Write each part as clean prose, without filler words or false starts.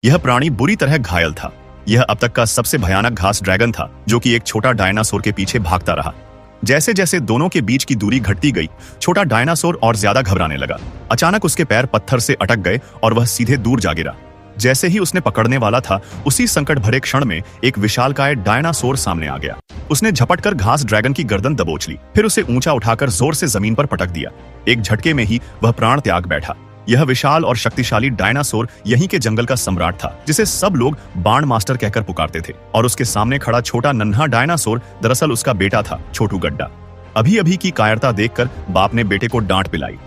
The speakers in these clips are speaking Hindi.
यह प्राणी बुरी तरह घायल था। यह अब तक का सबसे भयानक घास ड्रैगन था, जो कि एक छोटा डायनासोर के पीछे भागता रहा। जैसे जैसे दोनों के बीच की दूरी घटती गई, छोटा डायनासोर और ज्यादा घबराने लगा। अचानक उसके पैर पत्थर से अटक गए और वह सीधे दूर जा गिरा। जैसे ही उसने पकड़ने वाला था, उसी संकट भरे क्षण में एक विशालकाय डायनासोर सामने आ गया। उसने झपटकर घास ड्रैगन की गर्दन दबोच ली, फिर उसे ऊंचा उठाकर जोर से जमीन पर पटक दिया। एक झटके में ही वह प्राण त्याग बैठा। यह विशाल और शक्तिशाली डायनासोर यहीं के जंगल का सम्राट था, जिसे सब लोग बाण मास्टर कहकर पुकारते थे। और उसके सामने खड़ा छोटा नन्हा डायनासोर दरअसल उसका बेटा था, छोटू गड्ढा। अभी अभी की कायरता देखकर बाप ने बेटे को डांट पिलाई।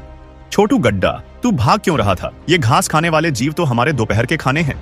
छोटू गड्ढा, तू भाग क्यों रहा था? ये घास खाने वाले जीव तो हमारे दोपहर के खाने हैं।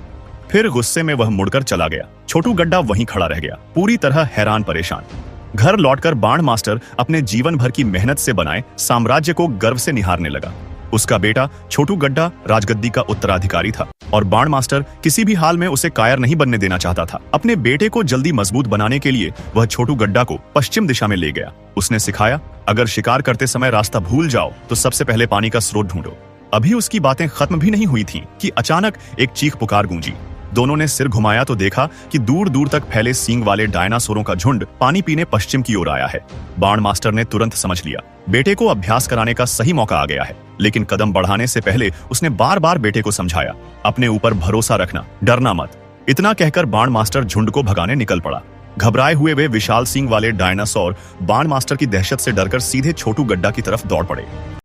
फिर गुस्से में वह मुड़कर चला गया। छोटू गड्ढा वहीं खड़ा रह गया, पूरी तरह हैरान परेशान। घर लौटकर बाण मास्टर अपने जीवन भर की मेहनत से बनाए साम्राज्य को गर्व से निहारने लगा। उसका बेटा छोटू गड्ढा राजगद्दी का उत्तराधिकारी था और बाण मास्टर किसी भी हाल में उसे कायर नहीं बनने देना चाहता था। अपने बेटे को जल्दी मजबूत बनाने के लिए वह छोटू गड्ढा को पश्चिम दिशा में ले गया। उसने सिखाया, अगर शिकार करते समय रास्ता भूल जाओ तो सबसे पहले पानी का स्रोत ढूंढो। अभी उसकी बातें खत्म भी नहीं हुई थीं कि अचानक एक चीख पुकार गूंजी। दोनों ने सिर घुमाया तो देखा कि दूर दूर तक फैले सींग वाले डायनासोरों का झुंड पानी पीने पश्चिम की ओर आया है। बाण मास्टर ने तुरंत समझ लिया, बेटे को अभ्यास कराने का सही मौका आ गया है। लेकिन कदम बढ़ाने से पहले उसने बार बार बेटे को समझाया, अपने ऊपर भरोसा रखना, डरना मत। इतना कहकर बाण मास्टर झुंड को भगाने निकल पड़ा। घबराए हुए वे विशाल सींग वाले डायनासोर बाण मास्टर की दहशत से डरकर सीधे छोटू गड्ढा की तरफ दौड़ पड़े।